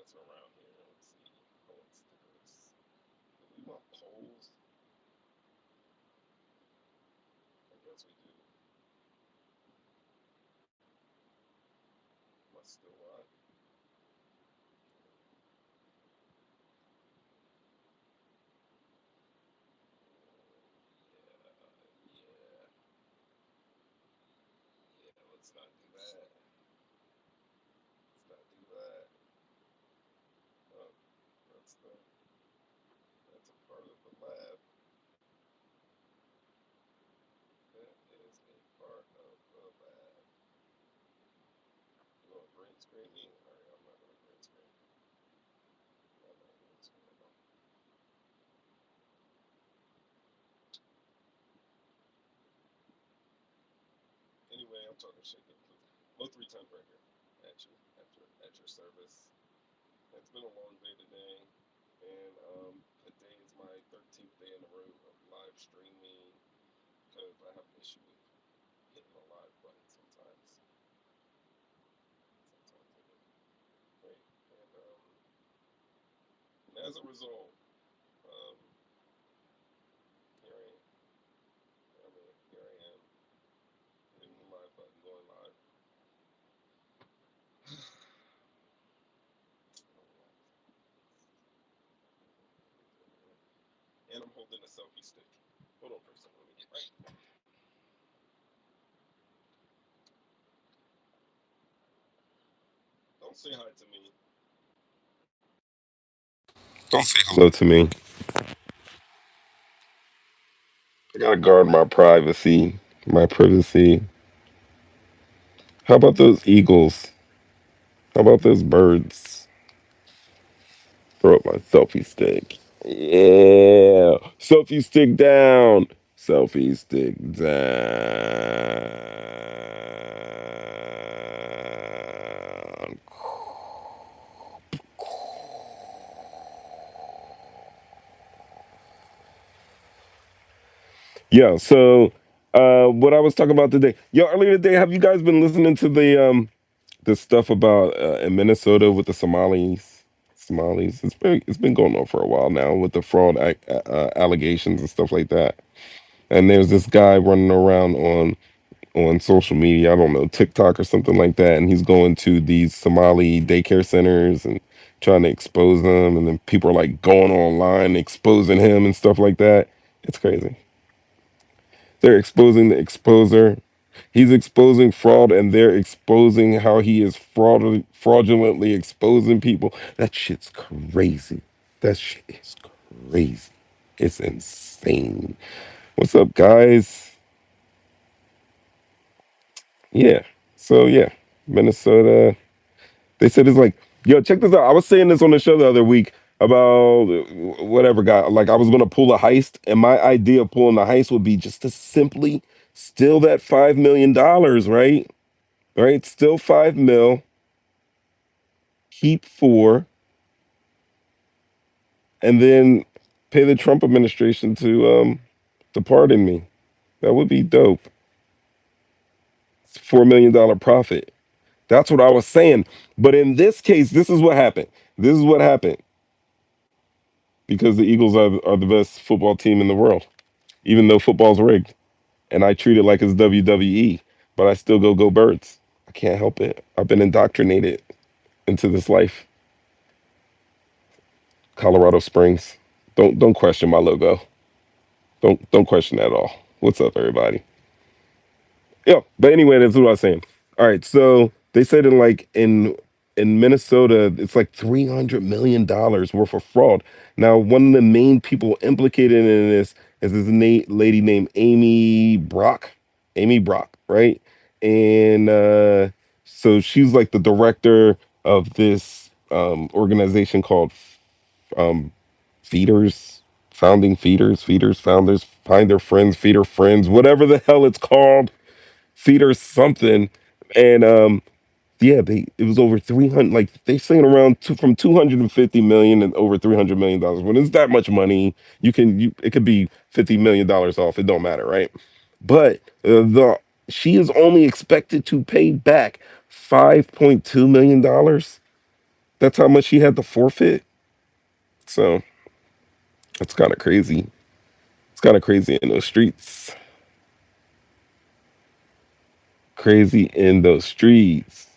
messing around here. Let's see. Oh, what's this? Do we want polls? I guess we do. Am I still live? Yeah, yeah. Let's not do that. Let's not do that. Oh, that's the that's a part of the lab. That is a part of the lab. You want green screen me? All right, I'm not gonna green screen. I'm not gonna green screen at all. Anyway, I'm talking shit. Low three times right here at you at your service. It's been a long day today, and today is my 13th day in a row of live streaming because I have an issue with hitting the live button sometimes. Sometimes I get right, and as a result, um, here I am. Here I am hitting the live button, going live. And I'm holding a selfie stick. Hold on for a second. Let me get right. Don't say hi to me. Don't say hello to me. I gotta guard my privacy, my privacy. How about those eagles? How about those birds? Throw up my selfie stick. Yeah. Selfie stick down. Selfie stick down. Yeah, so what I was talking about today. Yo, earlier today, have you guys been listening to the stuff about in Minnesota with the Somalis? Somalis. It's been going on for a while now with the fraud allegations and stuff like that. And there's this guy running around on social media, I don't know, TikTok or something like that, and he's going to these Somali daycare centers and trying to expose them, and then people are like going online exposing him and stuff like that. It's crazy. They're exposing the exposer. He's exposing fraud, and they're exposing how he is fraudulently exposing people. That shit's crazy. That shit is crazy. It's insane. What's up, guys? Yeah. So yeah, Minnesota. They said it's like, yo, check this out. I was saying this on the show the other week about whatever guy. Like I was gonna pull a heist, and my idea of pulling the heist would be just to simply steal that $5 million, right? Right? Still 5 mil, keep four, and then pay the Trump administration to pardon me. That would be dope. It's $4 million profit. That's what I was saying. But in this case, this is what happened. This is what happened because the Eagles are the best football team in the world, even though football's rigged. And I treat it like it's WWE, but I still go birds. I can't help it. I've been indoctrinated into this life. Colorado Springs. Don't question my logo. Don't question that at all. What's up, everybody? Yeah, but anyway, that's what I was saying. All right, so they said in Minnesota, it's like $300 million worth of fraud. Now, one of the main people implicated in this is this lady named Amy Brock. Amy Brock, right? And so she's like the director of this organization called um, Feeders, Founding Feeders, Founders, Find Their Friends, Feeder Friends, whatever the hell it's called, Feeder something. And yeah, they it was over 300, like they saying around from 250 million and over $300 million. When it's that much money, it could be $50 million off. It don't matter, right? But the she is only expected to pay back $5.2 million. That's how much he had to forfeit. So it's kind of crazy. It's kind of crazy in those streets. Crazy in those streets.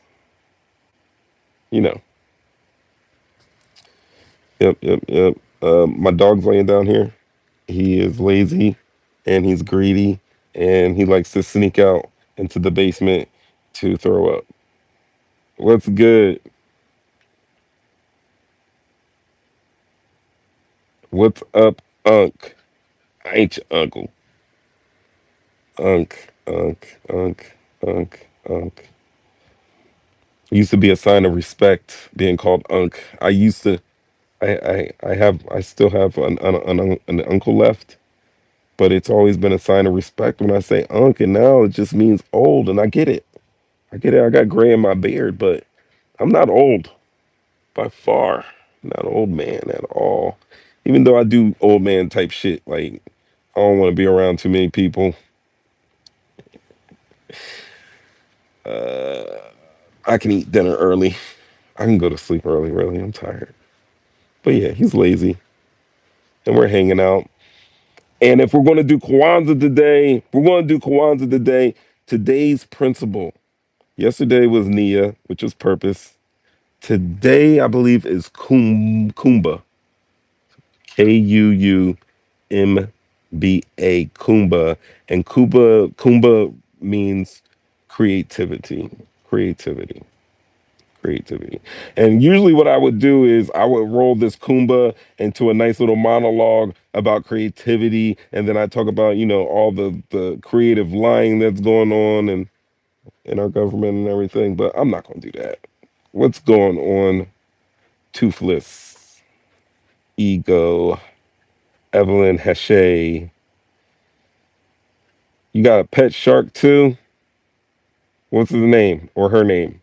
You know. Yep, yep, yep. My dog's laying down here. He is lazy and he's greedy and he likes to sneak out into the basement to throw up. What's good? What's up, Unc? I ain't your uncle. Unc, Unc, Unc, Unc, Unc. It used to be a sign of respect being called Unc. I used to. I still have an uncle left, but it's always been a sign of respect when I say Unc, and now it just means old, and I get it. I get it. I got gray in my beard, but I'm not old by far. Not an old man at all. Even though I do old man type shit, like I don't want to be around too many people. Uh, I can eat dinner early. I can go to sleep early. Really, I'm tired. But yeah, he's lazy, and we're hanging out. And if we're going to do Kwanzaa today, we're going to do Kwanzaa today. Today's principle. Yesterday was Nia, which was purpose. Today, I believe, is Kumba. Kuumba. Kumba. And Kumba means creativity. Creativity. Creativity. And usually what I would do is I would roll this Kumba into a nice little monologue about creativity. And then I talk about, all the creative lying that's going on and in our government and everything. But I'm not going to do that. What's going on? Toothless, Ego, Evelyn Heshe. You got a pet shark too? What's his name or her name?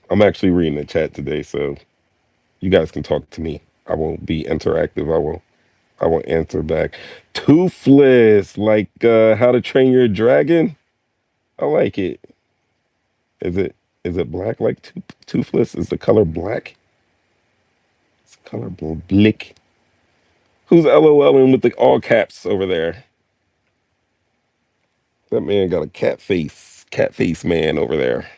I'm actually reading the chat today, so you guys can talk to me. I won't be interactive. I will answer back. Toothless, like How to Train Your Dragon. I like it. Is it black like toothless? Is the color black? It's the color blick. Who's LOLing with the all caps over there? That man got a cat face man over there.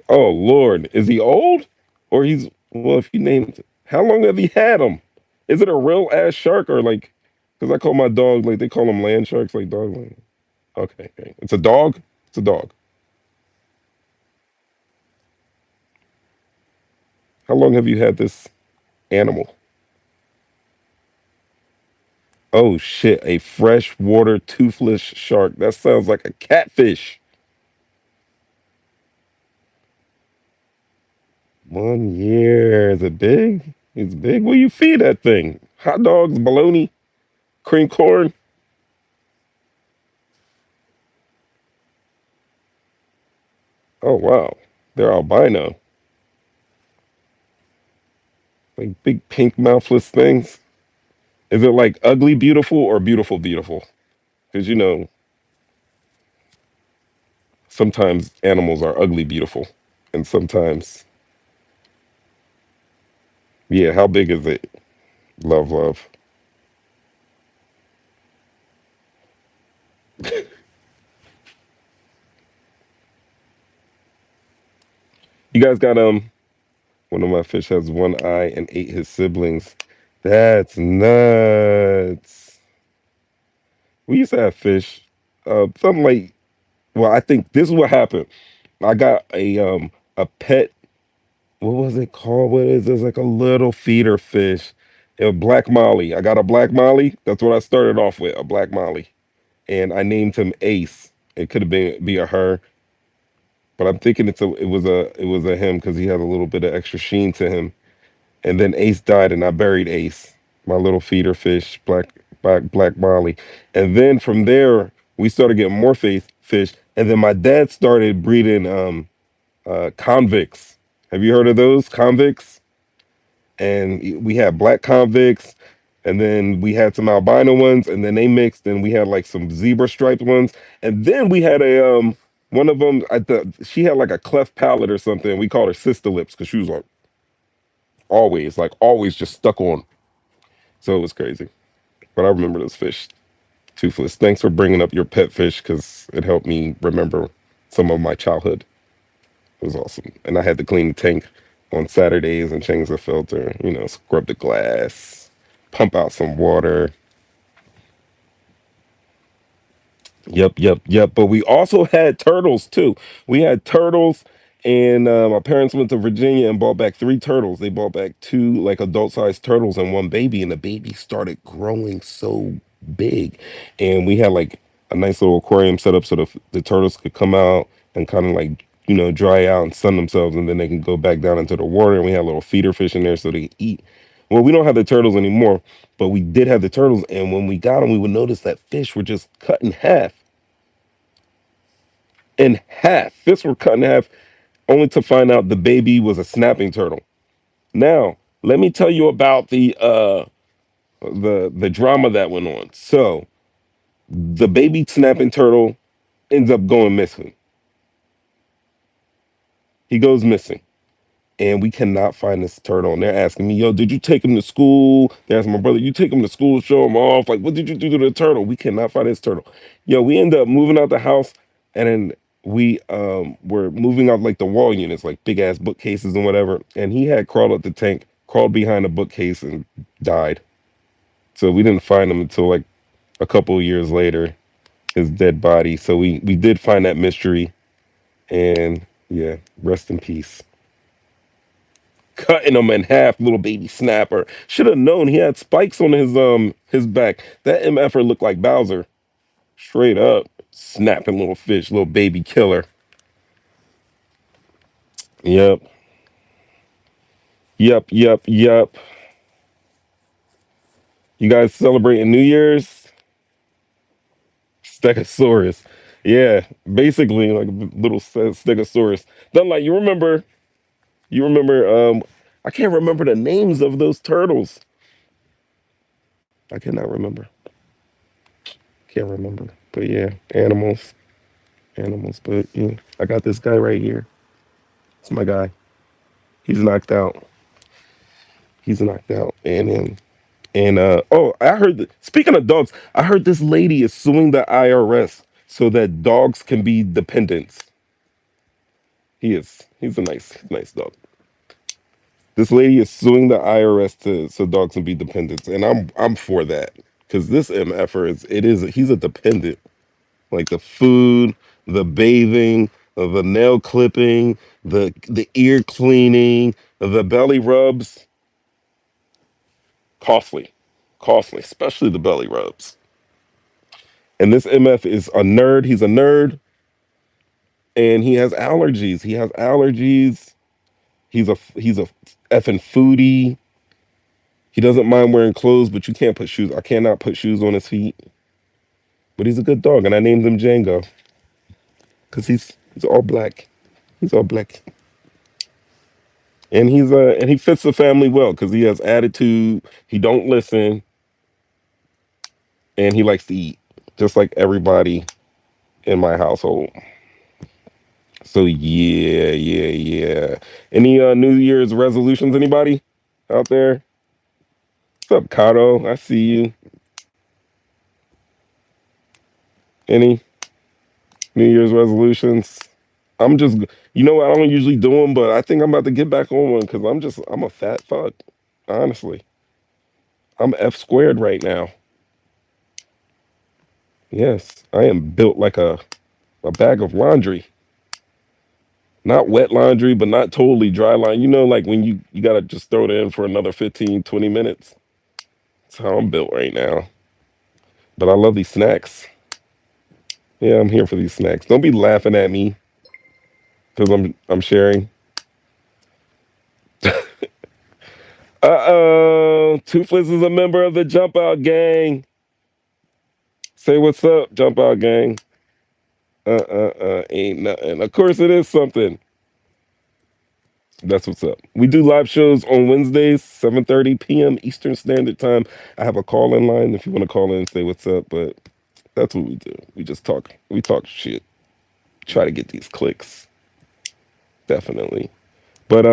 Oh Lord, is he old? Or he's well, if you named how long have he had him? Is it a real ass shark or like because I call my dog like they call them land sharks, like dog land. Okay, okay. It's a dog? It's a dog. How long have you had this animal? Oh shit, a freshwater toothless shark. That sounds like a catfish. 1 year. Is it big? It's big. What do you feed that thing? Hot dogs, bologna, cream corn? Oh wow. They're albino. Like big pink mouthless things. Is it like ugly beautiful or beautiful beautiful? Because sometimes animals are ugly beautiful. And sometimes, yeah, how big is it? Love, love. You guys got one of my fish has one eye and ate his siblings. That's nuts. We used to have fish. Something like well, I think this is what happened. I got a pet. What was it called? What is this? Like a little feeder fish. A black molly. I got a black molly. That's what I started off with, a black molly. And I named him Ace. It could have been be a her, but I'm thinking it was a him because he had a little bit of extra sheen to him. And then Ace died, and I buried Ace, my little feeder fish, black molly. And then from there, we started getting more fish. And then my dad started breeding convicts. Have you heard of those convicts? And we had black convicts. And then we had some albino ones, and then they mixed, and we had like some zebra striped ones, and then we had a one of them. She had like a cleft palate or something. We called her sister lips because she was like always just stuck on. So it was crazy. But I remember those fish. Toothless. Thanks for bringing up your pet fish because it helped me remember some of my childhood. It was awesome. And I had to clean the tank on Saturdays and change the filter, scrub the glass, pump out some water. Yep, yep, yep. But we also had turtles too. We had turtles, and my parents went to Virginia and bought back three turtles. They bought back two like adult-sized turtles and one baby, and the baby started growing so big. And we had like a nice little aquarium set up so the turtles could come out and kind of like dry out and sun themselves, and then they can go back down into the water. And we had little feeder fish in there so they could eat. Well, we don't have the turtles anymore, but we did have the turtles, and when we got them, we would notice that fish were just cut in half. In half. Fish were cut in half, only to find out the baby was a snapping turtle. Now, let me tell you about the drama that went on. So, the baby snapping turtle ends up going missing. He goes missing. And we cannot find this turtle. And they're asking me, yo, did you take him to school? They're asking my brother, you take him to school, show him off. Like, what did you do to the turtle? We cannot find this turtle. Yo, we end up moving out the house, and then we were moving out like the wall units, like big ass bookcases and whatever. And he had crawled up the tank, crawled behind a bookcase and died. So we didn't find him until like a couple of years later, his dead body. So we did find that mystery, and yeah, rest in peace. Cutting him in half, little baby snapper. Should have known he had spikes on his back. That MFer looked like Bowser. Straight up. Snapping little fish, little baby killer. Yep. Yep, yep, yep. You guys celebrating New Year's? Stegosaurus. Yeah, basically like a little Stegosaurus. Then like you remember I can't remember the names of those turtles. I cannot remember. Can't remember. But yeah, animals. But yeah, I got this guy right here. It's my guy. He's knocked out. He's knocked out. And oh, I heard speaking of dogs, I heard this lady is suing the IRS so that dogs can be dependents. He's a nice dog. This lady is suing the IRS to so dogs can be dependents, and I'm for that because this MFer he's a dependent. Like the food, the bathing, the nail clipping, the ear cleaning, the belly rubs, costly, costly, especially the belly rubs. And this MF is a nerd. He's a nerd, and he has allergies. He has allergies. He's a effing foodie. He doesn't mind wearing clothes, but you can't put shoes. I cannot put shoes on his feet. But he's a good dog, and I named him Django because he's all black. He's all black. And he fits the family well because he has attitude, he don't listen, and he likes to eat, just like everybody in my household. So yeah, yeah, yeah. Any New Year's resolutions? Anybody out there? What's up, Kato? I see you. Any New Year's resolutions? I'm just, I don't usually do them, but I think I'm about to get back on one because I'm a fat fuck. Honestly, I'm F squared right now. Yes, I am built like a bag of laundry. Not wet laundry, but not totally dry line. Like when you gotta just throw it in for another 15, 20 minutes. That's how I'm built right now. But I love these snacks. Yeah, I'm here for these snacks. Don't be laughing at me because I'm sharing. Uh-oh. Toothless is a member of the Jump Out Gang. Say what's up, Jump Out Gang. Ain't nothing. Of course it is something. That's what's up. We do live shows on Wednesdays, 7:30 p.m. Eastern Standard Time. I have a call in line if you want to call in and say what's up, but that's what we do. We just talk. We talk shit. Try to get these clicks. Definitely. But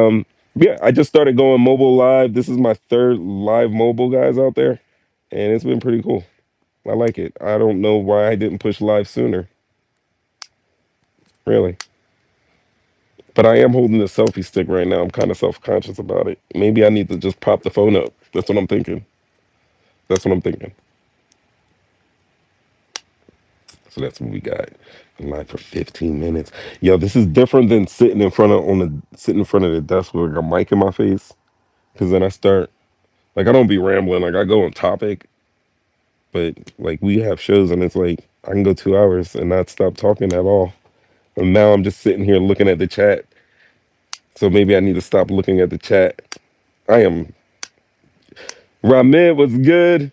yeah, I just started going mobile live. This is my third live mobile guys out there, and it's been pretty cool. I like it. I don't know why I didn't push live sooner, really. But I am holding a selfie stick right now. I'm kind of self-conscious about it. Maybe I need to just prop the phone up. That's what I'm thinking. That's what I'm thinking. So that's what we got. Live for 15 minutes. Yo, this is different than sitting in front of the desk with like a mic in my face. Cause then I start like I don't be rambling. Like I go on topic, but like we have shows and it's like I can go 2 hours and not stop talking at all. And now I'm just sitting here looking at the chat. So maybe I need to stop looking at the chat. I am Ramid was good.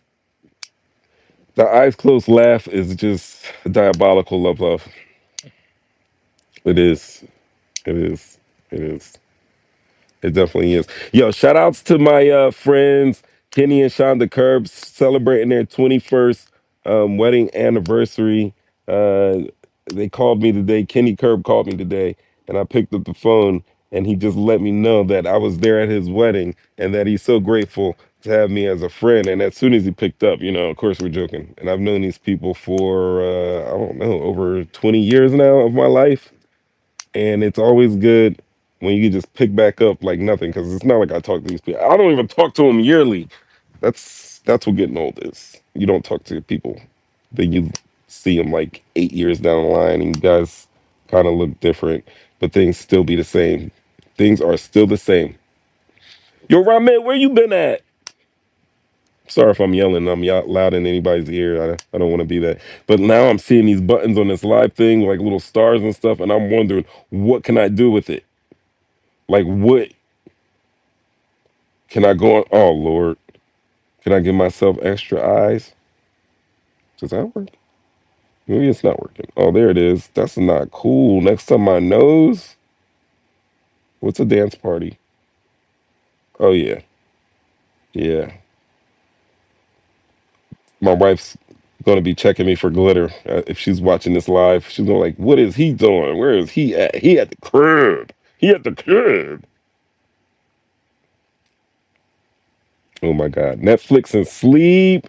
The eyes closed laugh is just diabolical love love. It is. It is. It is. It definitely is. Yo, shout outs to my friends Kenny and Shonda Curbs celebrating their 21st wedding anniversary. Uh, they called me today. Kenny Curb called me today, and I picked up the phone, and he just let me know that I was there at his wedding and that he's so grateful to have me as a friend. And as soon as he picked up, of course we're joking. And I've known these people for, I don't know, over 20 years now of my life, and it's always good when you can just pick back up like nothing because it's not like I talk to these people. I don't even talk to them yearly. That's what getting old is. You don't talk to people. Then you see them like 8 years down the line, and you guys kind of look different, but things still be the same. Things are still the same. Yo, Ramen, where you been at? Sorry if I'm yelling. I'm loud in anybody's ear. I don't want to be that. But now I'm seeing these buttons on this live thing, like little stars and stuff, and I'm wondering what can I do with it? Like what can I go on? Oh Lord, can I give myself extra eyes? Does that work? Maybe it's not working. Oh, there it is. That's not cool. Next to my nose. What's a dance party? Oh yeah, yeah. My wife's gonna be checking me for glitter if she's watching this live. She's gonna like, what is he doing? Where is he at? He at the crib. He at the crib. Oh my God. Netflix and sleep.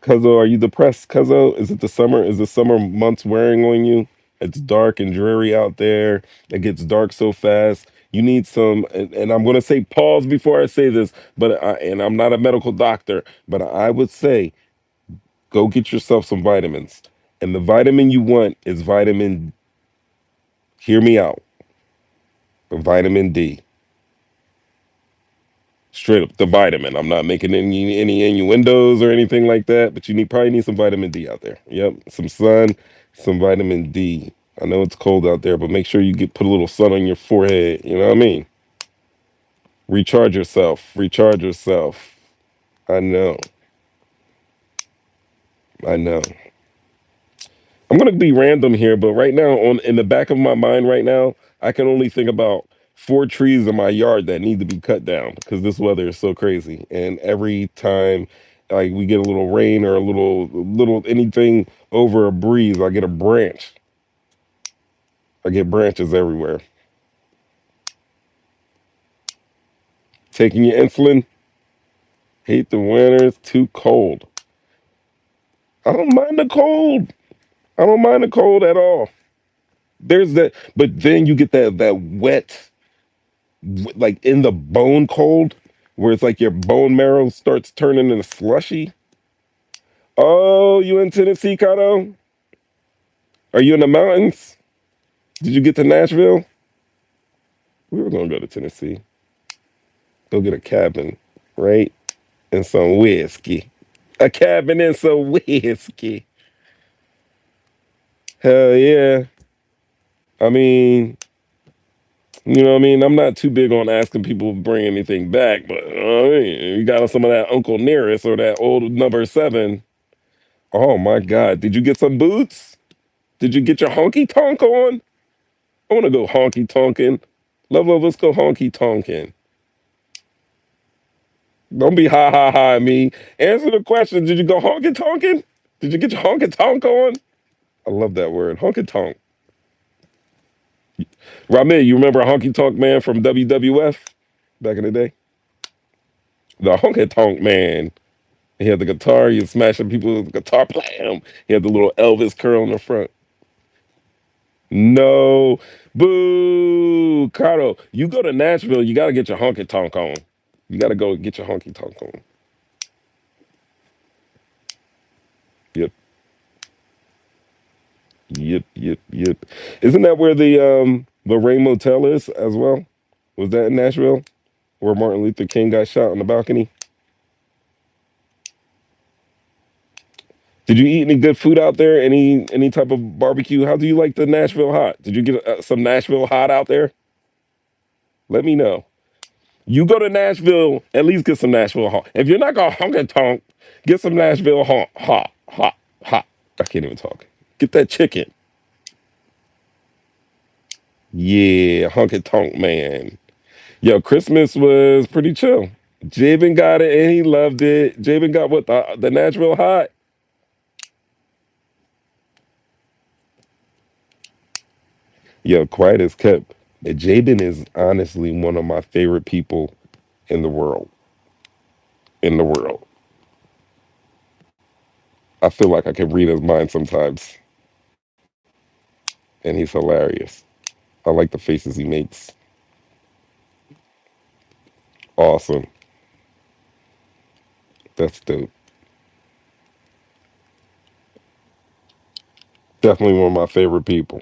Cuzzo, are you depressed, Cuzzo? Is it the summer? Is the summer months wearing on you? It's dark and dreary out there. It gets dark so fast. You need some, and I'm going to say pause before I say this, and I'm not a medical doctor, but I would say go get yourself some vitamins. And the vitamin you want is hear me out, vitamin D. Straight up the vitamin. I'm not making any innuendos or anything like that, but probably need some vitamin D out there. Yep, some sun, some vitamin D. I know it's cold out there, but make sure you put a little sun on your forehead. You know what I mean? Recharge yourself. Recharge yourself. I know. I know. I'm gonna be random here, but right now, on in the back of my mind, right now, I can only think about 4 trees in my yard that need to be cut down because this weather is so crazy. And every time, like we get a little rain or a little anything over a breeze, I get a branch. I get branches everywhere. Taking your insulin. Hate the winter. It's too cold. I don't mind the cold. I don't mind the cold at all. There's that, but then you get that wet like in the bone cold, where it's like your bone marrow starts turning into slushy. Oh, you in Tennessee, Kato? Are you in the mountains? Did you get to Nashville? We were gonna go to Tennessee. Go get a cabin, right? And some whiskey. A cabin and some whiskey. Hell yeah. I mean, you know what I mean? I'm not too big on asking people to bring anything back, but you got some of that Uncle Nearest or that old number seven. Oh my God. Did you get some boots? Did you get your honky tonk on? I want to go honky tonking. Love, let's go honky tonkin'. Don't be ha ha ha at me. Answer the question. Did you go honky tonkin'? Did you get your honky tonk on? I love that word, honky tonk. Ramil, you remember Honky Tonk Man from WWF back in the day? The Honky Tonk Man. He had the guitar. He was smashing people with the guitar. Blam! He had the little Elvis curl in the front. No. Boo! Caro, you go to Nashville, you got to get your honky tonk on. You got to go get your honky tonk on. Yep. Yep. Isn't that where the Rain Motel is as well? Was that in Nashville? Where Martin Luther King got shot on the balcony? Did you eat any good food out there? Any type of barbecue? How do you like the Nashville hot? Did you get some Nashville hot out there? Let me know. You go to Nashville, at least get some Nashville hot. If you're not gonna honk and tonk, get some Nashville hot. I can't even talk. Get that chicken. Yeah, honk and tonk, man. Yo, Christmas was pretty chill. Jabin got it and he loved it. Jabin got what the Nashville hot. Yo, quiet as kept. Jabin is honestly one of my favorite people in the world. In the world. I feel like I can read his mind sometimes, and he's hilarious. I like the faces he makes. Awesome. That's dope. Definitely one of my favorite people.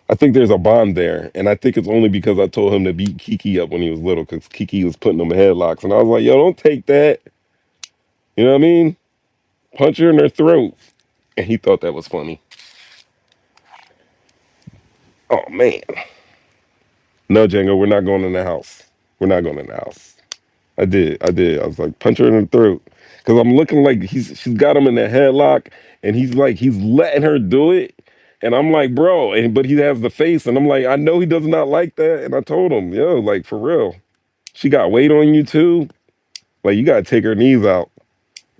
I think there's a bond there, and I think it's only because I told him to beat Kiki up when he was little, because Kiki was putting him in headlocks, and I was like, "Yo, don't take that." You know what I mean? Punch her in her throat, and he thought that was funny. Oh man, no, Django, we're not going in the house. We're not going in the house. I did. I was like, punch her in the throat. Because I'm looking like she's got him in the headlock and he's letting her do it. And I'm like, bro, but he has the face, and I'm like, I know he does not like that. And I told him, yo, like for real. She got weight on you too. Like you gotta take her knees out.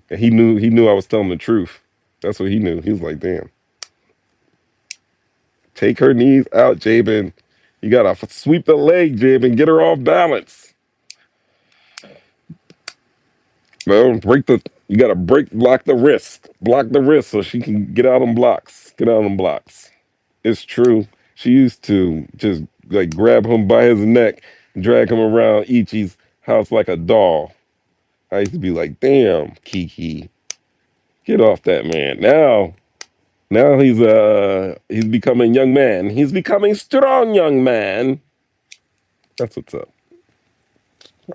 And he knew I was telling the truth. That's what he knew. He was like, damn, take her knees out, Jabin. You gotta sweep the leg, Jabin, get her off balance. Well, you gotta block the wrist so she can get out on blocks, get out on blocks. It's true. She used to just like grab him by his neck, drag him around Ichi's house like a doll. I used to be like, damn, Kiki, get off that man. Now he's becoming young man. He's becoming strong young man. That's what's up.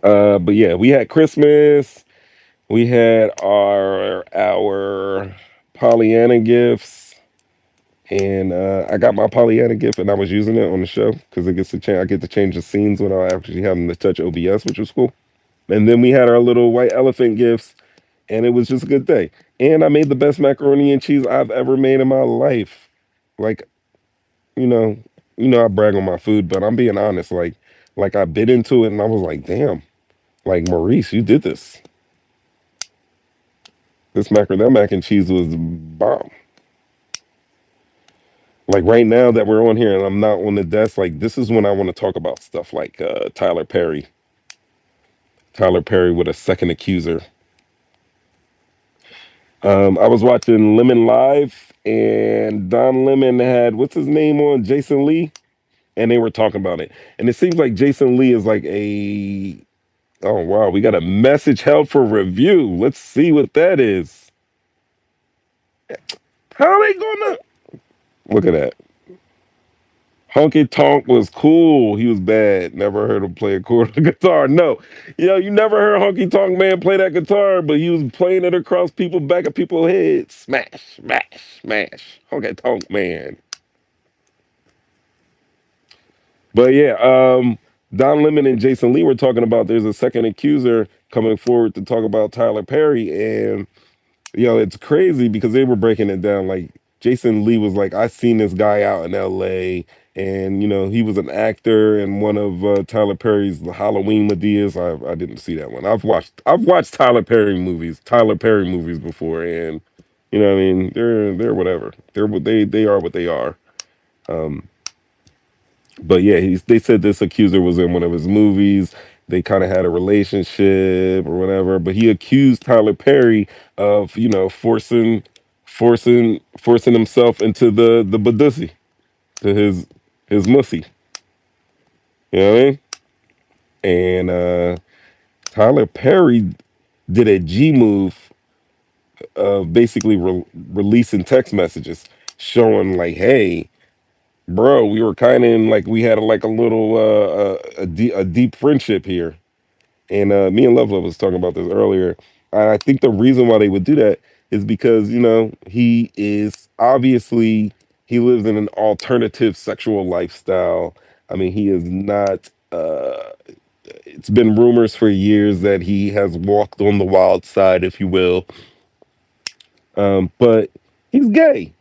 But yeah, we had Christmas. We had our Pollyanna gifts, and I got my Pollyanna gift, and I was using it on the show because it gets to change. I get to change the scenes without actually having to touch OBS, which was cool. And then we had our little white elephant gifts, and it was just a good day. And I made the best macaroni and cheese I've ever made in my life. Like you know, I brag on my food, but I'm being honest. Like I bit into it, and I was like, damn, like Maurice, you did this. That mac and cheese was bomb. Like right now that we're on here and I'm not on the desk, like this is when I want to talk about stuff like Tyler Perry. Tyler Perry with a second accuser. I was watching Lemon Live and Don Lemon had what's his name on Jason Lee, and they were talking about it. And it seems like Jason Lee is like a oh wow, we got a message held for review. Let's see what that is. How are they gonna look at that? Honky Tonk was cool. He was bad. Never heard him play a chord on the guitar. No. You never heard Honky Tonk Man play that guitar, but he was playing it across people, back of people's heads. Smash, smash, smash. Honky Tonk Man. But yeah, Don Lemon and Jason Lee were talking about there's a second accuser coming forward to talk about Tyler Perry. And, it's crazy because they were breaking it down. Like, Jason Lee was like, I seen this guy out in LA and he was an actor in one of Tyler Perry's The Halloween Medeas. I didn't see that one. I've watched Tyler Perry movies before, and what I mean, they're whatever. They are what they are. Um, but yeah, they said this accuser was in one of his movies. They kind of had a relationship or whatever, but he accused Tyler Perry of forcing himself into the badussy, to his mussy. You know what I mean? And Tyler Perry did a G move of basically releasing text messages showing like, hey, bro, we were kind of in like we had like a little a deep friendship here. And me and Love Love was talking about this earlier. And I think the reason why they would do that is because, he is obviously he lives in an alternative sexual lifestyle. I mean, he is not it's been rumors for years that he has walked on the wild side, if you will. But he's gay,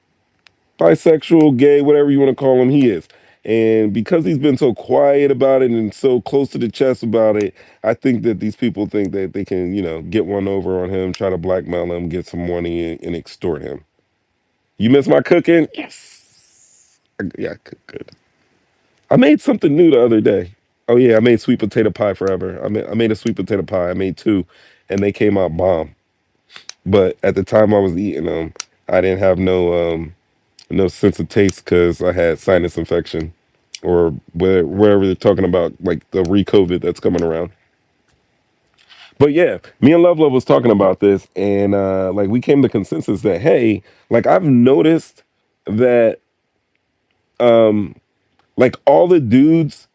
bisexual, gay, whatever you want to call him, he is. And because he's been so quiet about it and so close to the chest about it, I think that these people think that they can, get one over on him, try to blackmail him, get some money, and extort him. You miss my cooking? Yes. Yeah, I cook good. I made something new the other day. Oh yeah, I made sweet potato pie forever. I made a sweet potato pie. I made two, and they came out bomb. But at the time I was eating them, I didn't have no sense of taste because I had sinus infection, or wherever they're talking about like the re-COVID that's coming around. But yeah, me and Love Love was talking about this, and like we came to consensus that hey, like I've noticed that um like all the dudes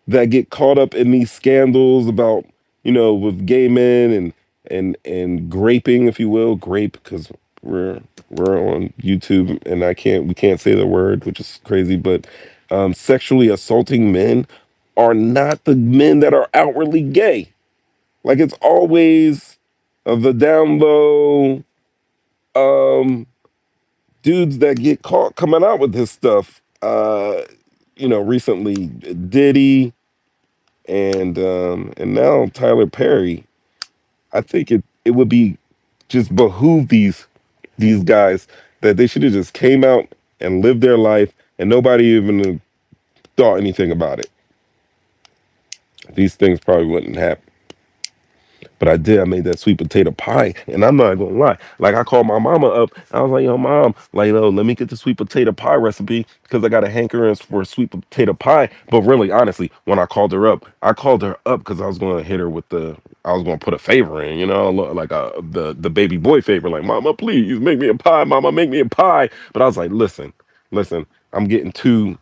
that get caught up in these scandals about with gay men and graping, if you will, grape because we're we're on YouTube and we can't say the word, which is crazy, but sexually assaulting men are not the men that are outwardly gay. Like it's always the down low um, dudes that get caught coming out with this stuff. Recently Diddy and now Tyler Perry. I think it would be just behoove these guys that they should have just came out and lived their life and nobody even thought anything about it. These things probably wouldn't happen. But I did. I made that sweet potato pie, and I'm not gonna lie. Like I called my mama up. I was like, "Yo, mom, like, yo, let me get the sweet potato pie recipe because I got a hankering for sweet potato pie." But really, honestly, when I called her up because I was gonna hit her with I was gonna put a favor in, like the baby boy favor, like, "Mama, please make me a pie. Mama, make me a pie." But I was like, listen, I'm getting too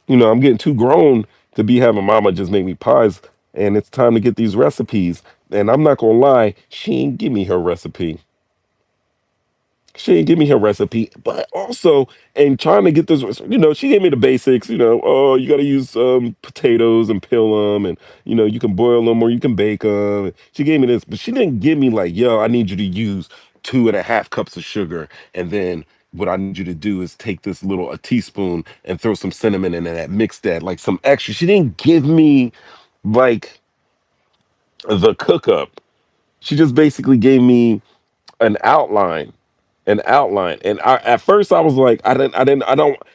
I'm getting too grown to be having mama just make me pies, and it's time to get these recipes. And I'm not gonna lie, she ain't give me her recipe. She didn't give me her recipe, but also, and trying to get this, she gave me the basics. Oh, you got to use potatoes and peel them, and you can boil them or you can bake them. She gave me this, but she didn't give me like, yo, I need you to use 2.5 cups of sugar, and then what I need you to do is take this a teaspoon and throw some cinnamon in that, mix that like some extra. She didn't give me like the cook up. She just basically gave me an outline and at first I was like I don't,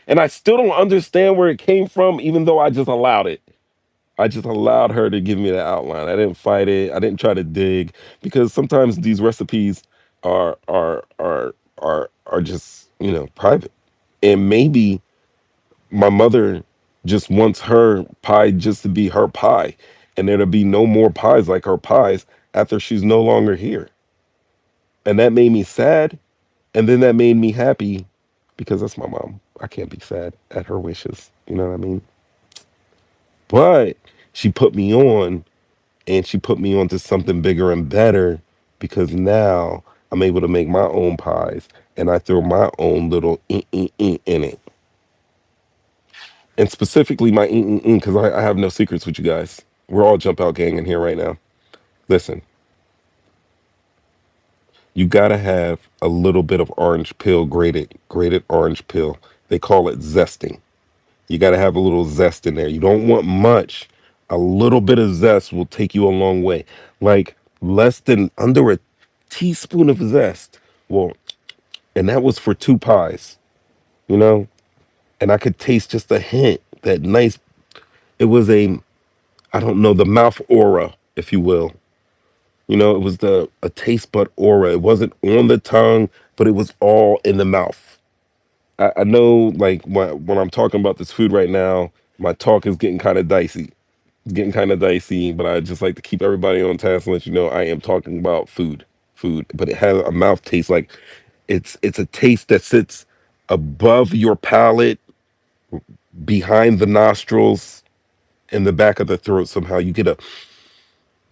and I still don't understand where it came from, even though I just allowed it. I just allowed her to give me the outline. I didn't fight it. I didn't try to dig, because sometimes these recipes are just private, and maybe my mother just wants her pie just to be her pie, and there'll be no more pies like her pies after she's no longer here. And that made me sad. And then that made me happy because that's my mom. I can't be sad at her wishes. You know what I mean? But she put me on, and she put me on to something bigger and better, because now I'm able to make my own pies and I throw my own little in it. And specifically my because I have no secrets with you guys. We're all jump out gang in here right now. Listen, you gotta have a little bit of orange peel, grated orange peel. They call it zesting. You got to have a little zest in there. You don't want much. A little bit of zest will take you a long way. Like less than under a teaspoon of zest. Well, and that was for two pies, you know? And I could taste just a hint, that nice, it was I don't know, the mouth aura, if you will. You know, it was a taste bud aura. It wasn't on the tongue, but it was all in the mouth. I know, like when I'm talking about this food right now, my talk is getting kind of dicey. It's getting kind of dicey, but I just like to keep everybody on task and let you know I am talking about food. But it has a mouth taste, like it's a taste that sits above your palate, behind the nostrils, in the back of the throat. Somehow you get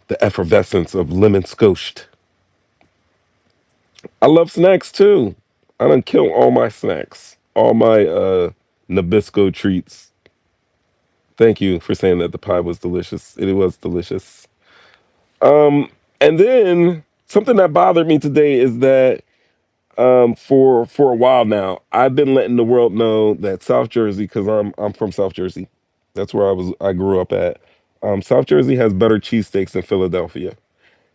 the effervescence of lemon scotched. I love snacks too. I done kill all my snacks, all my Nabisco treats. Thank you for saying that the pie was delicious. It was delicious. Um, and then something that bothered me today is that for a while now, I've been letting the world know that South Jersey, because I'm from South Jersey, that's where I grew up at. South Jersey has better cheesesteaks than Philadelphia.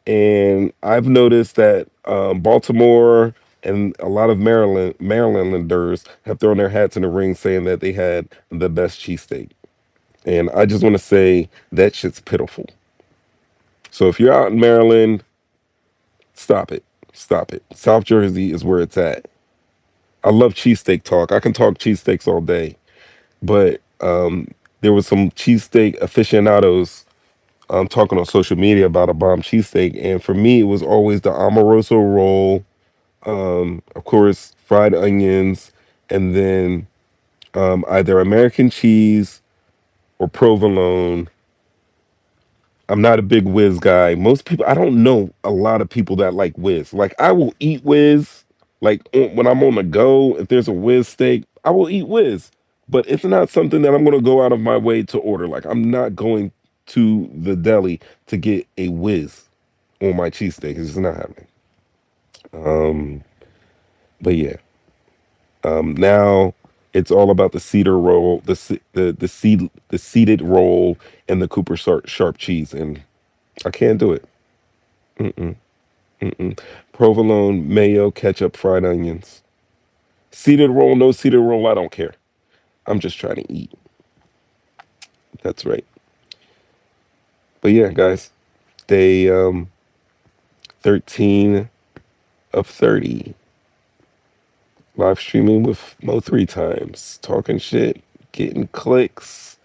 And I've noticed that Baltimore and a lot of Marylanders have thrown their hats in the ring saying that they had the best cheesesteak. And I just want to say that shit's pitiful. So if you're out in Maryland, stop it. Stop it. South Jersey is where it's at. I love cheesesteak talk. I can talk cheesesteaks all day. But there was some cheesesteak aficionados talking on social media about a bomb cheesesteak. And for me, it was always the Amoroso roll, of course, fried onions, and then either American cheese or provolone. I'm not a big whiz guy. Most people, I don't know a lot of people that like whiz. Like, I will eat whiz. Like, when I'm on the go, if there's a whiz steak, I will eat whiz. But it's not something that I'm going to go out of my way to order. Like, I'm not going to the deli to get a whiz on my cheesesteak. It's just not happening. Um, but yeah, now it's all about the cedar roll, the seeded roll, and the Cooper sharp cheese, and I can't do it. Mm-mm, mm-mm. Provolone, mayo, ketchup, fried onions, seeded roll, no seeded roll. I don't care. I'm just trying to eat. That's right. But yeah, guys, day 13 of 30, live streaming with Mo 3 times, talking shit, getting clicks.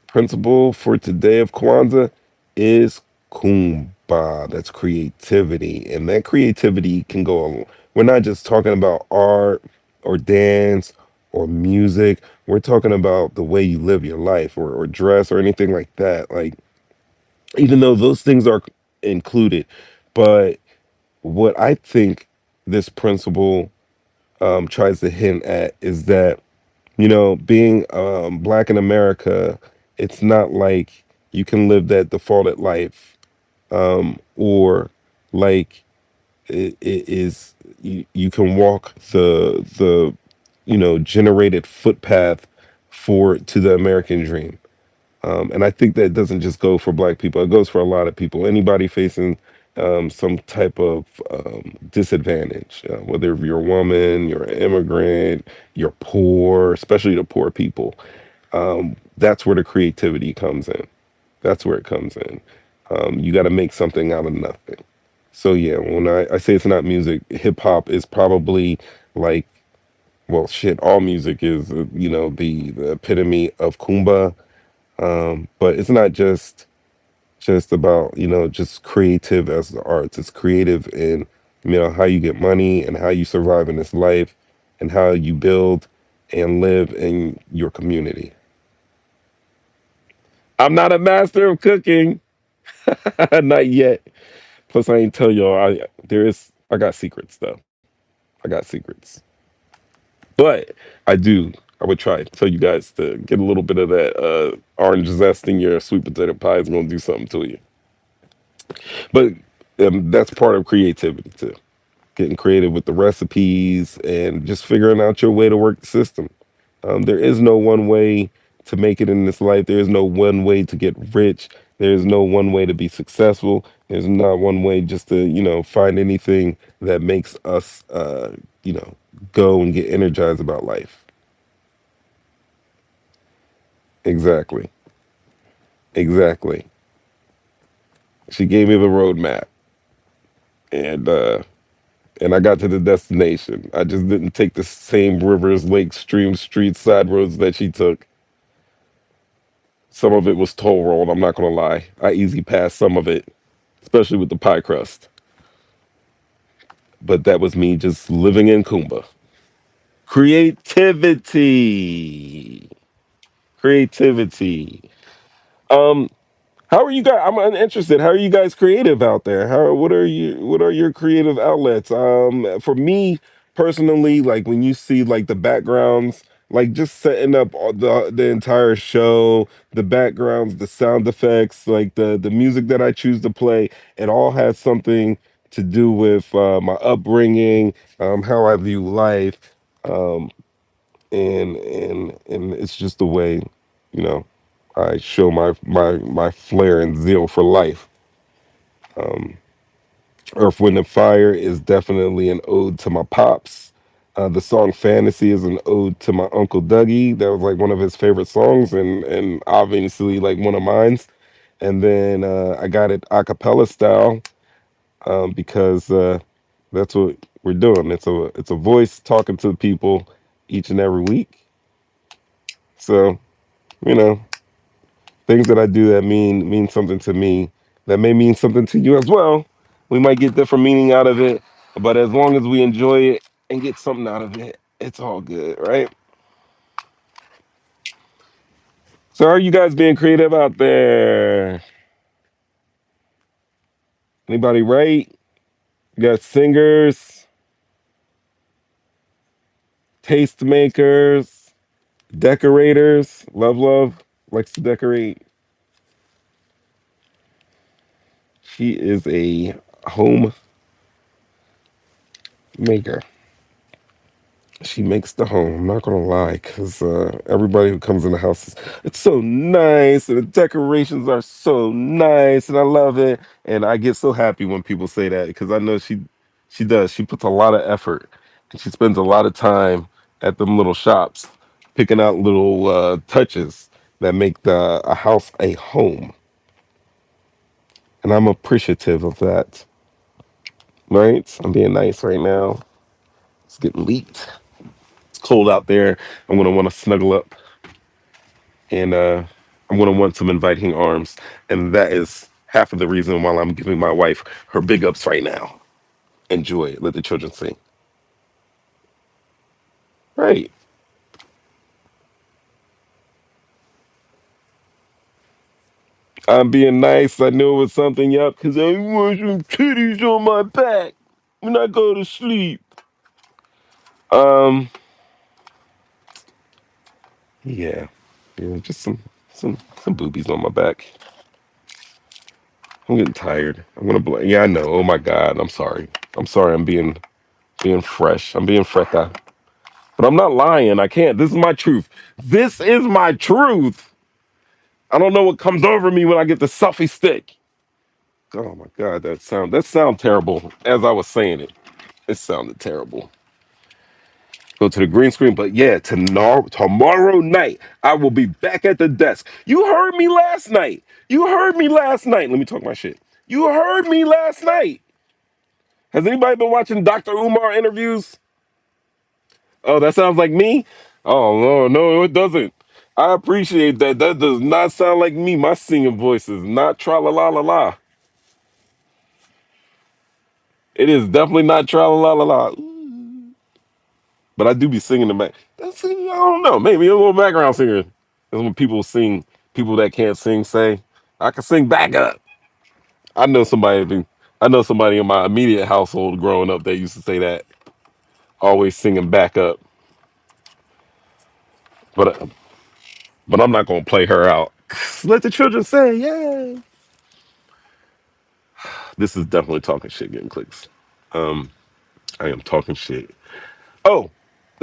Principle for today of Kwanzaa is kumbah. That's creativity. And that creativity can go along. We're not just talking about art or dance or music. We're talking about the way you live your life, or dress or anything like that. Like, even though those things are included. But what I think this principle tries to hint at is that, being black in America, it's not like you can live that defaulted life, or like it is you can walk the generated footpath for to the American dream. And I think that doesn't just go for black people; it goes for a lot of people. Anybody facing some type of disadvantage, whether you're a woman, you're an immigrant, you're poor, especially the poor people. That's where the creativity comes in. That's where it comes in. You got to make something out of nothing. So yeah, when I say it's not music, hip hop is probably like, well, shit. All music is, the epitome of kumbaya. But it's not just about, just creative as the arts. It's creative in, how you get money and how you survive in this life and how you build and live in your community. I'm not a master of cooking, not yet. Plus, I ain't tell y'all. I got secrets though. I got secrets, but I do. I would try to tell you guys to get a little bit of that orange zest in your sweet potato pie. Is gonna do something to you. But that's part of creativity too. Getting creative with the recipes and just figuring out your way to work the system. There is no one way to make it in this life. There is no one way to get rich. There is no one way to be successful. There's not one way just to, find anything that makes us, you know, go and get energized about life. Exactly. Exactly. She gave me the roadmap, and I got to the destination. I just didn't take the same rivers, lakes, streams, streets, side roads that she took. Some of it was toll rolled. I'm not gonna lie. I easy passed some of it, especially with the pie crust. But that was me just living in Kumba. Creativity. Creativity. Um, how are you guys? I'm interested. How are you guys creative out there? What are your creative outlets? For me personally, like when you see like the backgrounds, like just setting up all the entire show, the backgrounds, the sound effects, like the music that I choose to play, it all has something to do with my upbringing, how I view life, um, and it's just the way, you know, I show my flair and zeal for life. Um, Earth, Wind, and Fire is definitely an ode to my pops. The song Fantasy is an ode to my Uncle Dougie. That was like one of his favorite songs, and obviously like one of mine's. And then I got it a cappella style because that's what we're doing. It's a voice talking to people each and every week. So, you know, things that I do that mean something to me, that may mean something to you as well. We might get different meaning out of it, but as long as we enjoy it and get something out of it, it's all good, right? So, are you guys being creative out there? Anybody write? You got singers, tastemakers, decorators. Love likes to decorate. She is a home maker. She makes the home. I'm not gonna lie, because everybody who comes in the house is it's so nice, and the decorations are so nice, and I love it. And I get so happy when people say that because I know she does. She puts a lot of effort, and she spends a lot of time at them little shops, picking out little touches that make the a house a home. And I'm appreciative of that. Right? I'm being nice right now. It's getting leaked. It's cold out there. I'm gonna want to snuggle up and I'm going to want some inviting arms, and that is half of the reason why I'm giving my wife her big ups right now. Enjoy it. Let the children sing. Right. I'm being nice. I knew it was something up because I want some titties on my back when I go to sleep. Um. Yeah. Yeah. Just some boobies on my back. I'm getting tired. I'm gonna blame. Yeah, I know. Oh my God. I'm sorry. I'm sorry. I'm being fresh. I'm being frecka. But I'm not lying. I can't. This is my truth. This is my truth. I don't know what comes over me when I get the selfie stick. Oh my God, that sound terrible. As I was saying it, it sounded terrible. Go to the green screen, but yeah, tomorrow night I will be back at the desk. You heard me last night. You heard me last night. Let me talk my shit. You heard me last night. Has anybody been watching Dr. Umar interviews? Oh, that sounds like me? Oh, no, no, it doesn't. I appreciate that. That does not sound like me. My singing voice is not tra la la la la. It is definitely not tra la la la la. But I do be singing the back. That's, I don't know. Maybe a little background singer. That's when people sing, people that can't sing say, I can sing back up. I know somebody, I know somebody in my immediate household growing up that used to say that, always singing back up. But I'm not gonna play her out. Let the children say, yeah. This is definitely talking shit getting clicks. Um, I am talking shit. Oh,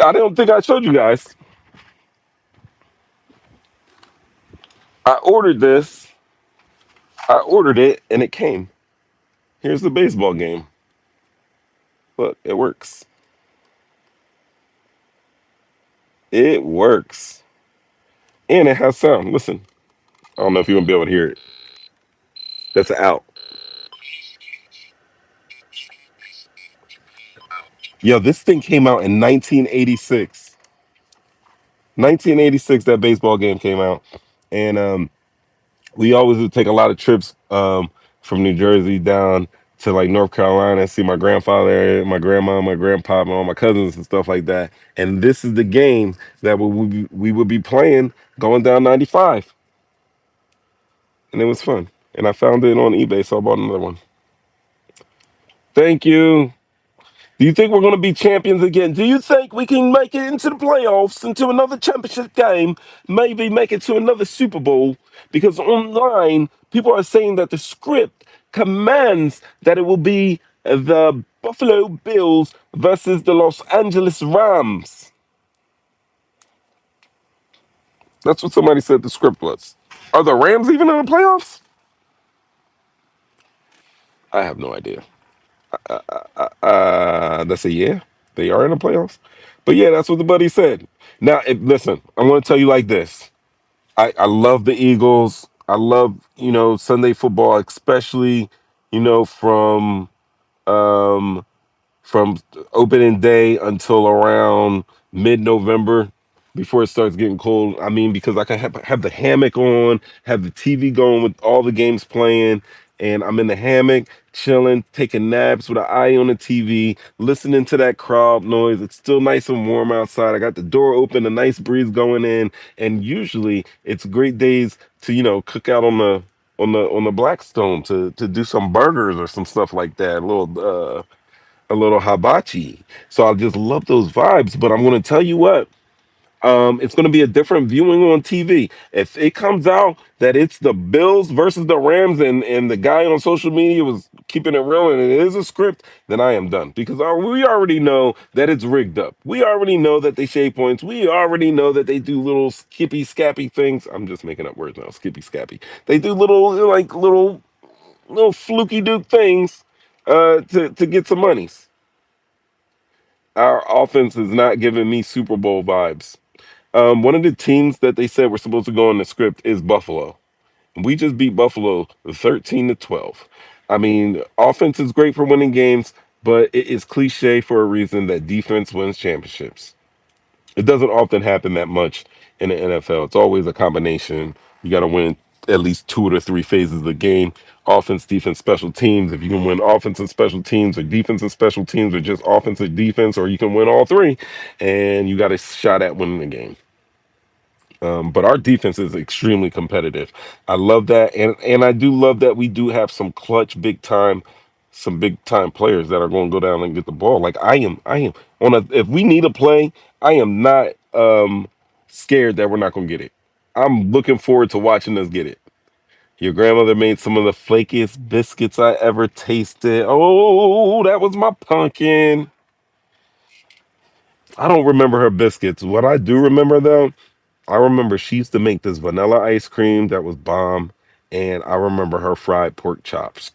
I don't think I showed you guys. I ordered this. I ordered it and it came. Here's the baseball game. Look, it works. It works. And it has sound. Listen. I don't know if you're gonna be able to hear it. That's an out. Yo, this thing came out in 1986. 1986, that baseball game came out. And we always would take a lot of trips from New Jersey down to like North Carolina and see my grandfather, my grandma, my grandpa, and all my cousins and stuff like that. And this is the game that we would be playing going down 95. And it was fun. And I found it on eBay, so I bought another one. Thank you. Do you think we're going to be champions again? Do you think we can make it into the playoffs, into another championship game, maybe make it to another Super Bowl? Because online, people are saying that the script commands that it will be the Buffalo Bills versus the Los Angeles Rams. That's what somebody said the script was. Are the Rams even in the playoffs? I have no idea. That's a yeah. They are in the playoffs. But yeah, that's what the buddy said. Now, listen, I'm going to tell you like this. I love the Eagles. I love, Sunday football, especially, you know, um, from opening day until around mid-November before it starts getting cold. I mean, because I can have the hammock on, have the TV going with all the games playing, and I'm in the hammock chilling, taking naps with an eye on the TV, listening to that crowd noise. It's still nice and warm outside. I got the door open, a nice breeze going in, and usually it's great days to, cook out on the Blackstone to do some burgers or some stuff like that. A little hibachi. So I just love those vibes. But I'm going to tell you what, it's going to be a different viewing on TV. If it comes out that it's the Bills versus the Rams and the guy on social media was keeping it real and it is a script, then I am done because we already know that it's rigged up. We already know that they shave points. We already know that they do little skippy scappy things. I'm just making up words now. Skippy scappy. They do little fluky duke things to get some monies. Our offense is not giving me Super Bowl vibes. One of the teams that they said were supposed to go on the script is Buffalo. We just beat Buffalo 13-12. I mean, offense is great for winning games, but it is cliche for a reason that defense wins championships. It doesn't often happen that much in the NFL. It's always a combination. You got to win at least two to three phases of the game. Offense, defense, special teams. If you can win offensive special teams or defensive special teams or just offensive defense, or you can win all three, and you got a shot at winning the game. But our defense is extremely competitive. I love that, and I do love that we do have some big time players that are going to go down and get the ball. Like I am on a. If we need a play, I am not scared that we're not going to get it. I'm looking forward to watching us get it. Your grandmother made some of the flakiest biscuits I ever tasted. Oh, that was my pumpkin. I don't remember her biscuits. What I do remember though, I remember she used to make this vanilla ice cream that was bomb, and I remember her fried pork chops.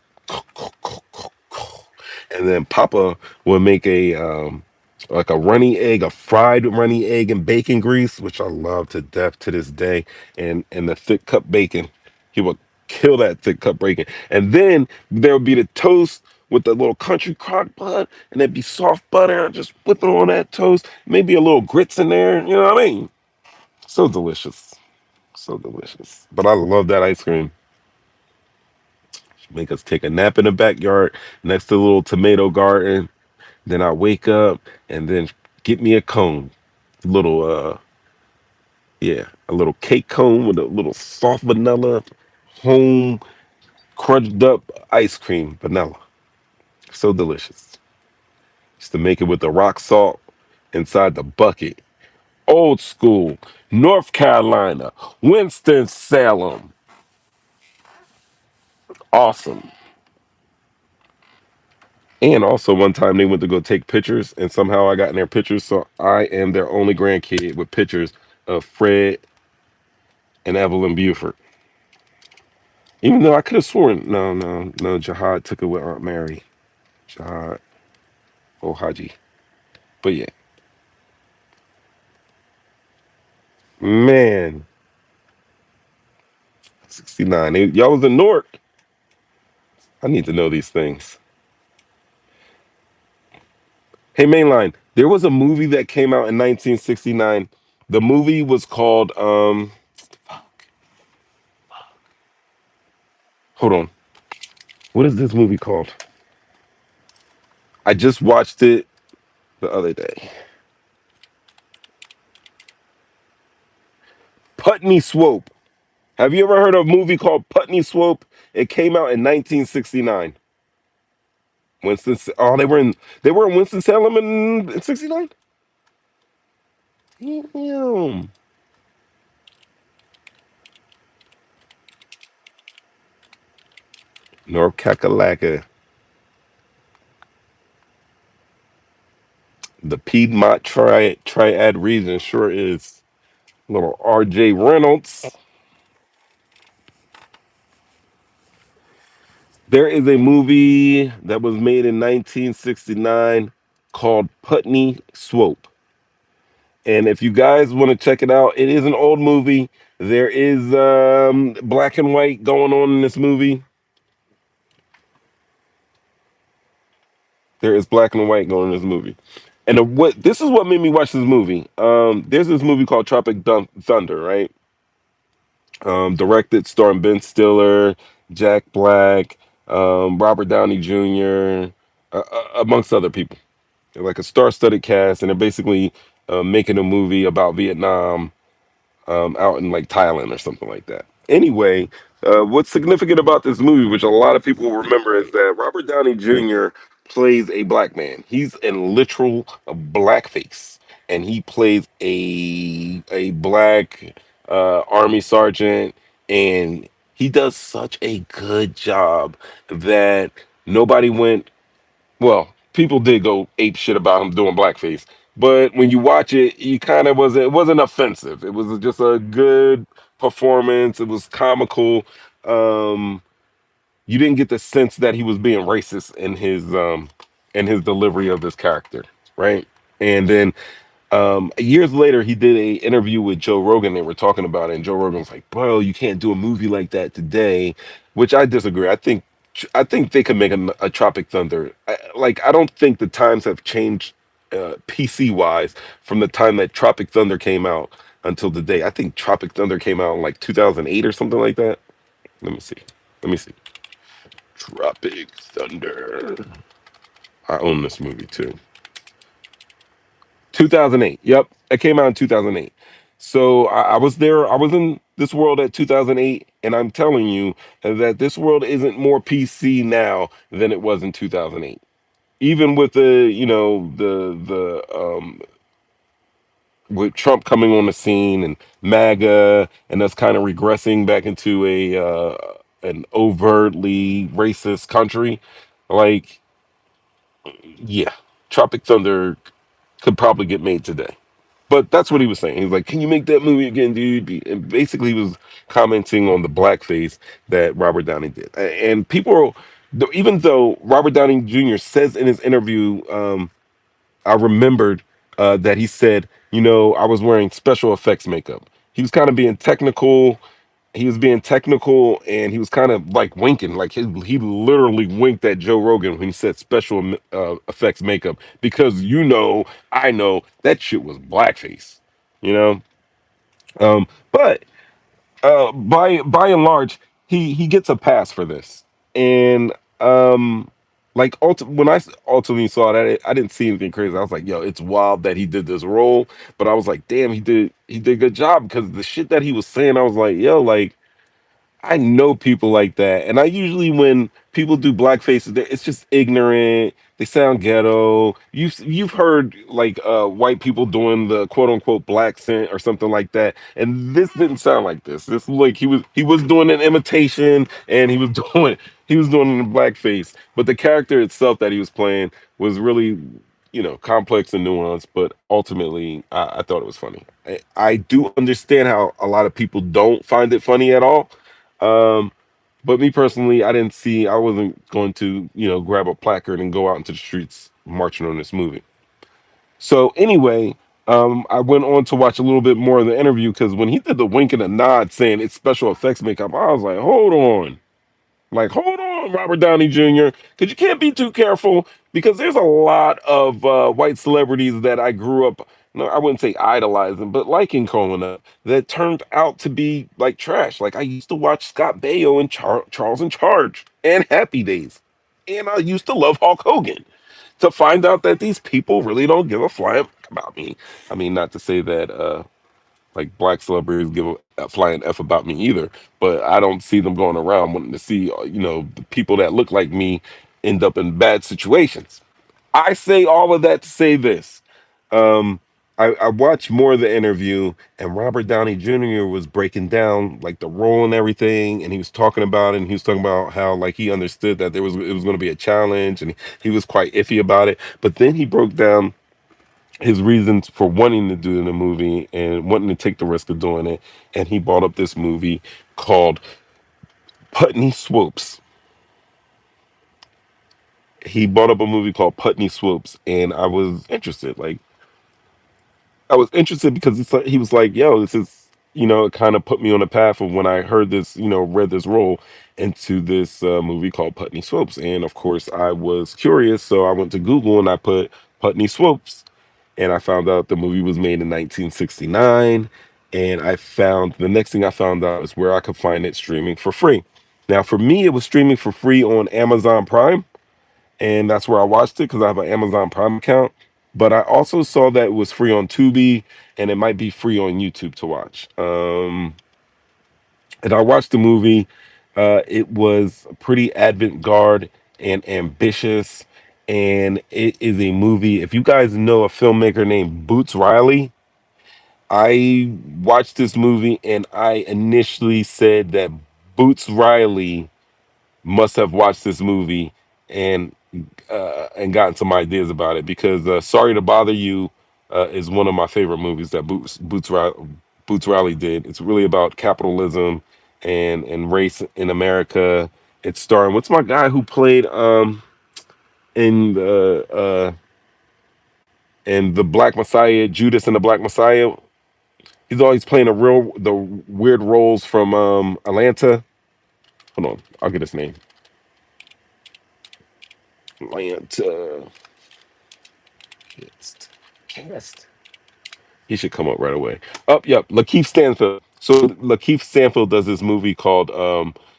And then Papa would make a like a runny egg, a fried runny egg and bacon grease, which I love to death to this day, and the thick cup bacon. He would kill that thick cup bacon. And then there would be the toast with the little country crock bun, and there'd be soft butter, just whip it on that toast, maybe a little grits in there, you know what I mean? So delicious. So delicious. But I love that ice cream. Make us take a nap in the backyard next to the little tomato garden. Then I wake up and then get me a cone. Little yeah, a little cake cone with a little soft vanilla, home crunched up ice cream, vanilla. So delicious. Just to make it with the rock salt inside the bucket. Old school, North Carolina, Winston-Salem. Awesome. And also, one time they went to go take pictures, and somehow I got in their pictures. So I am their only grandkid with pictures of Fred and Evelyn Buford. Even though I could have sworn, no, Jihad took it with Aunt Mary. Jihad, oh Haji. But yeah, man, 69. Y'all was in Newark. I need to know these things. Hey, Mainline, there was a movie that came out in 1969. The movie was called, hold on. What is this movie called? I just watched it the other day. Putney Swope. Have you ever heard of a movie called Putney Swope? It came out in 1969. Winston. Oh, they were in Winston Salem in 69. Damn. North Kakalaka, the Piedmont Triad region sure is. Little R.J. Reynolds. There is a movie that was made in 1969 called Putney Swope. And if you guys want to check it out, it is an old movie. There is black and white going on in this movie. There is black and white going in this movie. And what this is what made me watch this movie. There's this movie called Thunder, right? Directed, starring Ben Stiller, Jack Black, Robert Downey Jr., amongst other people. They're like a star-studded cast, and they're basically making a movie about Vietnam out in like Thailand or something like that. Anyway, what's significant about this movie, which a lot of people remember, is that Robert Downey Jr. plays a black man. He's in literal blackface, and he plays a black army sergeant, and he does such a good job that nobody went well, people did go ape shit about him doing blackface, but when you watch it, you kind of wasn't. It wasn't offensive. It was just a good performance. It was comical. Um, you didn't get the sense that he was being racist in his delivery of this character, right? And then years later, he did a interview with Joe Rogan. They were talking about it, and Joe Rogan was like, "Bro, you can't do a movie like that today," which I disagree. I think they could make a Tropic Thunder. I don't think the times have changed PC wise from the time that Tropic Thunder came out until today. I think Tropic Thunder came out in like 2008 or something like that. Let me see. Let me see. Tropic Thunder. I own this movie too. 2008. Yep, it came out in 2008. So I was there. I was in this world at 2008, and I'm telling you that this world isn't more PC now than it was in 2008. Even with the with Trump coming on the scene and MAGA and us kind of regressing back into a an overtly racist country, like yeah, Tropic Thunder could probably get made today. But that's what he was saying. He was like, "Can you make that movie again, dude?" And basically, he was commenting on the blackface that Robert Downey did. And people, even though Robert Downey Jr. says in his interview, I remembered that he said, I was wearing special effects makeup. He was kind of being technical. He was being technical, and he was kind of like winking. Like he literally winked at Joe Rogan when he said special effects makeup because I know that shit was blackface. You know, but by and large, he gets a pass for this. And when I ultimately saw that, I didn't see anything crazy. I was like, yo, it's wild that he did this role, but I was like, damn, he did a good job because the shit that he was saying, I was like, yo, like I know people like that, and I usually when people do blackface, it's just ignorant. They sound ghetto. You've heard like white people doing the quote unquote black scent or something like that, and this didn't sound like this. This like he was doing an imitation, and he was doing it in blackface. But the character itself that he was playing was really complex and nuanced. But ultimately, I thought it was funny. I do understand how a lot of people don't find it funny at all. Um, But me personally, I didn't see. I wasn't going to, grab a placard and go out into the streets marching on this movie. So anyway, I went on to watch a little bit more of the interview because when he did the wink and the nod saying it's special effects makeup, I was like, hold on. Like, hold on, Robert Downey Jr., because you can't be too careful because there's a lot of white celebrities that I grew up, no, I wouldn't say idolizing, but liking growing up that turned out to be like trash. Like, I used to watch Scott Baio and Charles in Charge and Happy Days. And I used to love Hulk Hogan. To find out that these people really don't give a flying fuck about me. I mean, not to say that like black celebrities give a flying f about me either, but I don't see them going around wanting to see the people that look like me end up in bad situations. I say all of that to say this. um I watched more of the interview, and Robert Downey Jr. was breaking down like the role and everything, and he was talking about it, and he was talking about how like he understood that it was going to be a challenge, and he was quite iffy about it. But then he broke down his reasons for wanting to do the movie and wanting to take the risk of doing it. And he brought up this movie called Putney Swopes. He brought up a movie called Putney Swopes, and I was interested. Like, I was interested because it's like, he was like, "Yo, this is," it kind of put me on the path of when I heard this, read this role into this movie called Putney Swopes. And of course, I was curious, so I went to Google and I put Putney Swopes, and I found out the movie was made in 1969. And I found the next thing I found out is where I could find it streaming for free. Now, for me, it was streaming for free on Amazon Prime, and that's where I watched it because I have an Amazon Prime account. But I also saw that it was free on Tubi, and it might be free on YouTube to watch. And I watched the movie. It was pretty avant-garde and ambitious, and it is a movie. If you guys know a filmmaker named Boots Riley, I watched this movie and I initially said that Boots Riley must have watched this movie and and gotten some ideas about it because Sorry to Bother You is one of my favorite movies that Boots Riley did. It's really about capitalism and race in America. It's starring, what's my guy who played in the Black Messiah, Judas and the Black Messiah. He's always playing the weird roles from Atlanta. Hold on, I'll get his name. Atlanta cast. He should come up right away. Oh, yep, Lakeith Stanfield. So Lakeith Stanfield does this movie called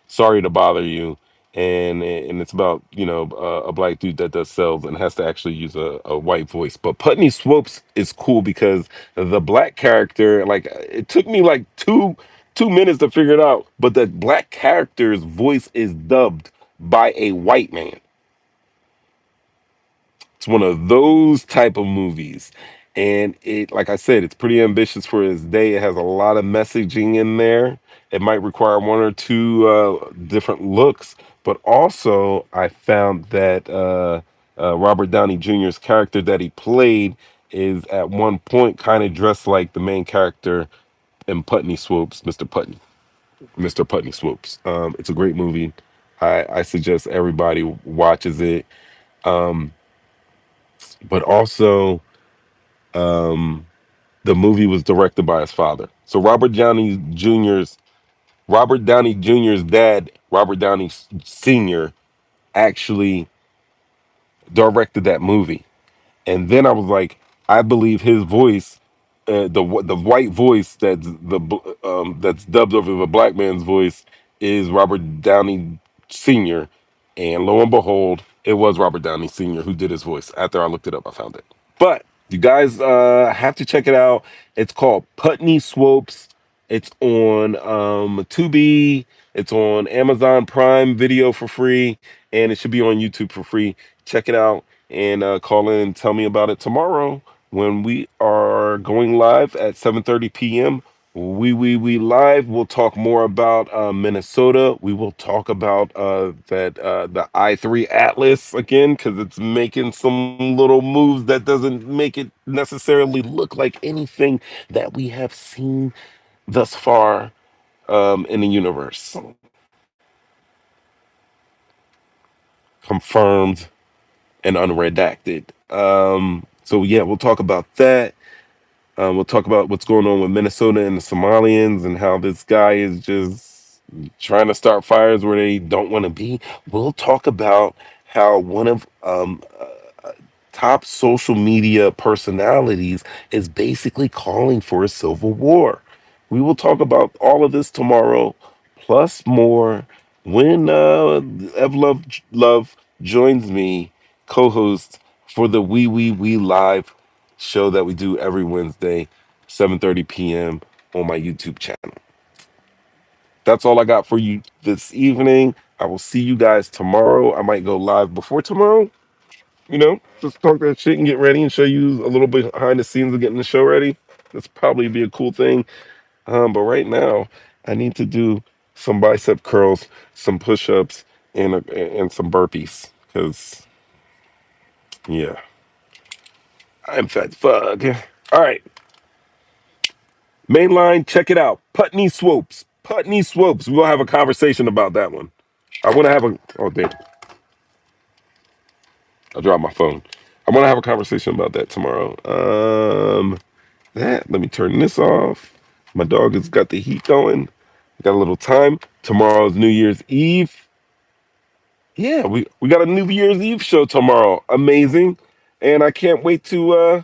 "Sorry to Bother You," and it's about a black dude that does sales and has to actually use a white voice. But Putney Swopes is cool because the black character, like, it took me like two minutes to figure it out, but the black character's voice is dubbed by a white man. It's one of those type of movies. And it, like I said, it's pretty ambitious for its day. It has a lot of messaging in there. It might require one or two different looks, but also I found that Robert Downey Jr.'s character that he played is at one point kind of dressed like the main character in Putney Swoops, Mr. Putney Swoops. It's a great movie. I suggest everybody watches it. Um, but also, um, the movie was directed by his father. So Robert Downey Jr.'s dad, Robert Downey Sr., actually directed that movie. And then I was like, I believe his voice, the white voice that's dubbed over the black man's voice is Robert Downey Sr. And lo and behold, it was Robert Downey Sr. who did his voice. After I looked it up, I found it. But you guys have to check it out. It's called Putney Swopes. It's on Tubi. It's on Amazon Prime Video for free, and it should be on YouTube for free. Check it out and call in and tell me about it tomorrow when we are going live at 7:30 p.m. We live. We'll talk more about Minnesota. We will talk about that the I-3 Atlas again because it's making some little moves that doesn't make it necessarily look like anything that we have seen thus far in the universe. confirmed and unredacted. So yeah, we'll talk about that. We'll talk about what's going on with Minnesota and the Somalians and how this guy is just trying to start fires where they don't want to be. We'll talk about how one of top social media personalities is basically calling for a civil war. We will talk about all of this tomorrow, plus more, when Ev Love joins me, co-host for the We Live show that we do every Wednesday, 7:30 p.m. on my YouTube channel. That's all I got for you this evening. I will see you guys tomorrow. I might go live before tomorrow, just talk that shit and get ready and show you a little bit behind the scenes of getting the show ready. That's probably be a cool thing. But right now, I need to do some bicep curls, some push-ups, and some burpees. Cause yeah, I'm fat fuck. All right, mainline, check it out. Putney Swopes. Putney Swopes. We'll have a conversation about that one. I want to have a. Oh damn! I dropped my phone. I want to have a conversation about that tomorrow. Let me turn this off. My dog has got the heat going. Got a little time. Tomorrow's New Year's Eve. Yeah, we got a New Year's Eve show tomorrow. Amazing. And I can't wait to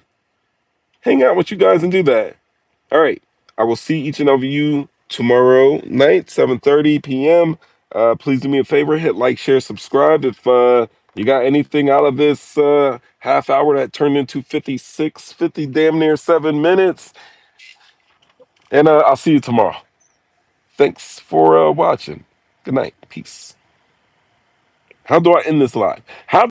hang out with you guys and do that. All right. I will see each and every you tomorrow night, 7:30 p.m. Please do me a favor, hit like, share, subscribe. If you got anything out of this half hour that turned into 56, 50, damn near 7 minutes. And I'll see you tomorrow. Thanks for watching. Good night. Peace. How do I end this live? How